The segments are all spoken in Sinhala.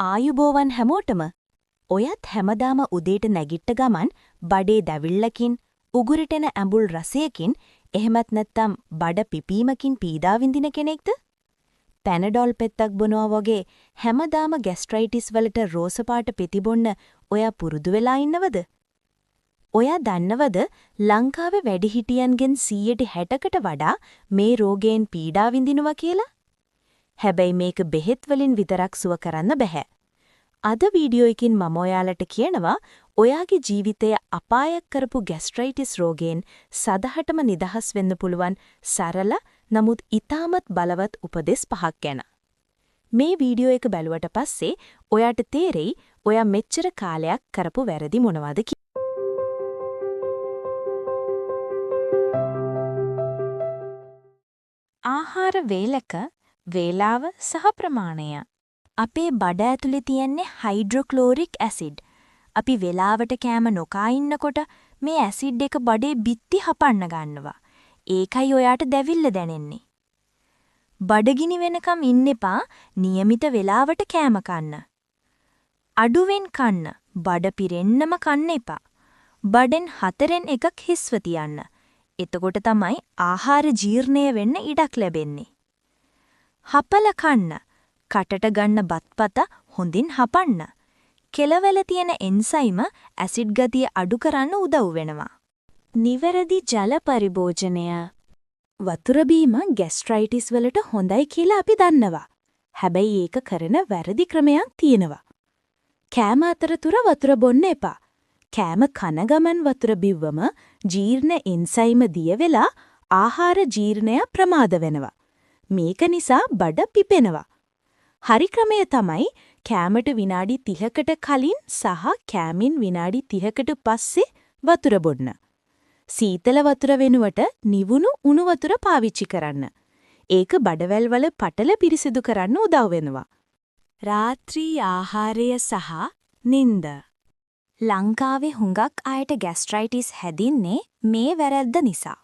ආයුබෝවන් හැමෝටම. ඔයත් හැමදාම උදේට නැගිට්ට ගමන් බඩේ දැවිල්ලකින්, උගුරටෙන ඇඹුල් රසයකින්, එහෙමත් නැත්නම් බඩ පිපීමකින් පීඩා විඳින කෙනෙක්ද? පැනඩෝල් පෙත්තක් බොනවා වගේ හැමදාම ગેස්ට්‍රයිටිස් වලට රෝස පාට පෙති බොන්න ඔයා පුරුදු වෙලා ඉන්නවද? ඔයා දන්නවද ලංකාවේ වැඩිහිටියන්ගෙන් 60%කට වඩා මේ රෝගයෙන් පීඩා විඳිනවා කියලා? හැබැයි මේක බෙහෙත් වලින් විතරක් සුව කරන්න බෑ. අද වීඩියෝ එකකින් මම ඔයාලට කියනවා ඔයාගේ ජීවිතය අපායක් කරපු ગેස්ට්‍රයිටිස් රෝගයෙන් සදහටම නිදහස් වෙන්න පුළුවන් සරල නමුත් ඉතාමත් බලවත් උපදෙස් 5ක් ගැන. මේ වීඩියෝ එක බැලුවට පස්සේ ඔයාට තේරෙයි ඔයා මෙච්චර කාලයක් කරපු වැරදි මොනවද කියලා. ආහාර වේලක වේලාව සහ ප්‍රමාණය. අපේ බඩ ඇතුලේ තියෙන්නේ හයිඩ්‍රොක්ලෝරික් ඇසිඩ්. අපි වෙලාවට කෑම නොකා ඉන්නකොට මේ ඇසිඩ් එක බඩේ බිත්ති හපන්න ගන්නවා. ඒකයි ඔයාට දැවිල්ල දැනෙන්නේ. බඩගිනි වෙනකම් ඉන්න එපා. નિયમિત වෙලාවට කෑම කන්න. අඩුවෙන් කන්න. බඩ පිරෙන්නම කන්න එපා. බඩෙන් 4න් එකක් හිස්ව තියන්න. එතකොට තමයි ආහාර ජීර්ණය වෙන්න ඉඩක් ලැබෙන්නේ. හපල කන්න. කටට ගන්න බත්පත හොඳින් හපන්න. කෙලවල තියෙන එන්සයිම ඇසිඩ් ගතිය අඩු කරන්න උදව් වෙනවා. නිවැරදි ජල පරිභෝජනය. වතුර බීම ગેස්ට්‍රයිටිස් වලට හොඳයි කියලා අපි දන්නවා. හැබැයි ඒක කරන වැරදි ක්‍රමයක් තියෙනවා. කෑම අතරතුර වතුර බොන්න එපා. කෑම කන ගමන් වතුර බිව්වම ජීර්ණ එන්සයිම දිය වෙලා ආහාර ජීර්ණය ප්‍රමාද වෙනවා. මේක නිසා බඩ පිපෙනවා. හරි ක්‍රමය තමයි කෑමට විනාඩි 30කට කලින් සහ කෑමින් විනාඩි 30කට පස්සේ වතුර බොන්න. සීතල වතුර වෙනුවට නිවුණු උණු වතුර පාවිච්චි කරන්න. ඒක බඩවැල් වල පටල පිරිසිදු කරන්න උදව් වෙනවා. රාත්‍රී ආහාරය සහ නිින්ද. ලංකාවේ හුඟක් අයට ગેස්ට්‍රයිටිස් හැදින්නේ මේ වැරද්ද නිසා.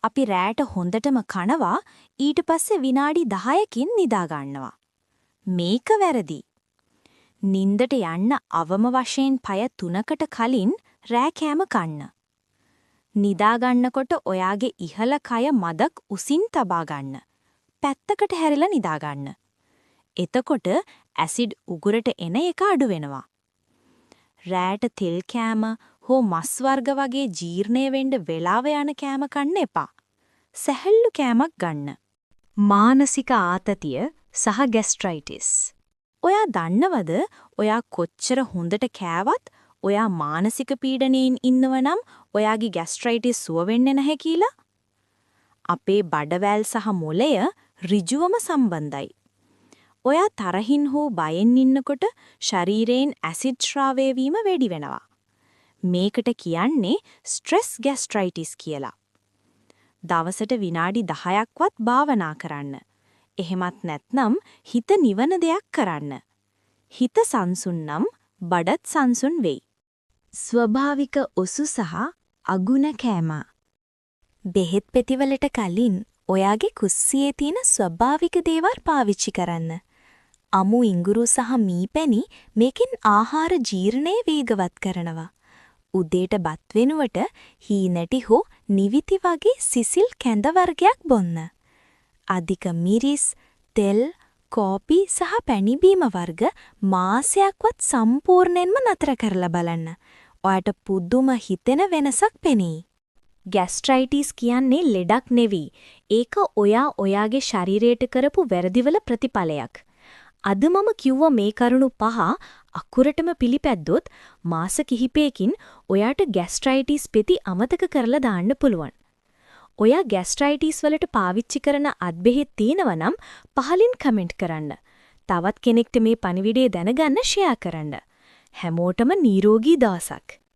අපි රැට හොඳටම කනවා ඊට පස්සේ විනාඩි 10කින් නිදා ගන්නවා. මේක වැරදි. නින්දට යන්න අවම වශයෙන් පය 3කට කලින් රෑ කෑම කන්න. නිදා ගන්නකොට ඔයාගේ ඉහළ කය මදක් උසින් තබා ගන්න. පැත්තකට හැරිලා නිදා ගන්න. එතකොට ඇසිඩ් උගුරට එන එක අඩු වෙනවා. රෑට තෙල් කෑම හෝ මස් වර්ග වගේ ජීර්ණය වෙන්න වෙලාව යන කෑම කන්න එපා. සැහැල්ලු කෑමක් ගන්න. මානසික ආතතිය සහ ગેස්ට්‍රයිටිස්. ඔයා දන්නවද ඔයා කොච්චර හොඳට කෑවත් ඔයා මානසික පීඩනයෙන් ඉන්නව නම් ඔයාගේ ગેස්ට්‍රයිටිස් සුව වෙන්නේ නැහැ කියලා? අපේ බඩවැල් සහ මොළය ඍජුවම සම්බන්ධයි. ඔයා තරහින් හෝ බයෙන් ඉන්නකොට ශරීරයෙන් ඇසිඩ් ශ්‍රාවය වීම වැඩි වෙනවා. මේකට කියන්නේ ස්ට්‍රෙස් ગેස්ට්‍රයිටිස් කියලා. දවසට විනාඩි 10ක්වත් භාවනා කරන්න. එහෙමත් නැත්නම් හිත නිවන දෙයක් කරන්න. හිත සංසුන් නම් බඩත් සංසුන් වෙයි. ස්වභාවික ඔසු සහ අගුණ කෑම. බෙහෙත් පෙතිවලට කලින් ඔයාගේ කුස්සියේ තියෙන ස්වභාවික දේවල් පාවිච්චි කරන්න. අමු ඉඟුරු සහ මීපැණි මේකෙන් ආහාර ජීර්ණය වේගවත් කරනවා. උදේට බත් වෙනුවට හීනටි හෝ නිවිති වගේ සිසිල් කැඳ වර්ගයක් බොන්න. අධික මිරිස්, තෙල්, කෝපි සහ පැණි බීම වර්ග මාසයක්වත් සම්පූර්ණයෙන්ම නතර කරලා බලන්න. ඔයාට පුදුම හිතෙන වෙනසක් පෙනෙයි. ગેස්ට්‍රයිටිස් කියන්නේ ලෙඩක් නෙවෙයි. ඒක ඔයාගේ ශරීරයට කරපු වැරදිවල ප්‍රතිඵලයක්. අද මම කිව්ව මේ කරුණු 5 අකුරටම පිළිපැද්දොත් මාස කිහිපයකින් ඔයාට ગેස්ට්‍රයිටිස් පෙති අමතක කරලා දාන්න පුළුවන්. ඔයා ગેස්ට්‍රයිටිස් වලට පාවිච්චි කරන අත්බෙහෙත් තියෙනවා නම් පහලින් කමෙන්ට් කරන්න. තවත් කෙනෙක්ට මේ පණිවිඩය දැනගන්න ෂෙයා කරන්න. හැමෝටම නිරෝගී දවසක්.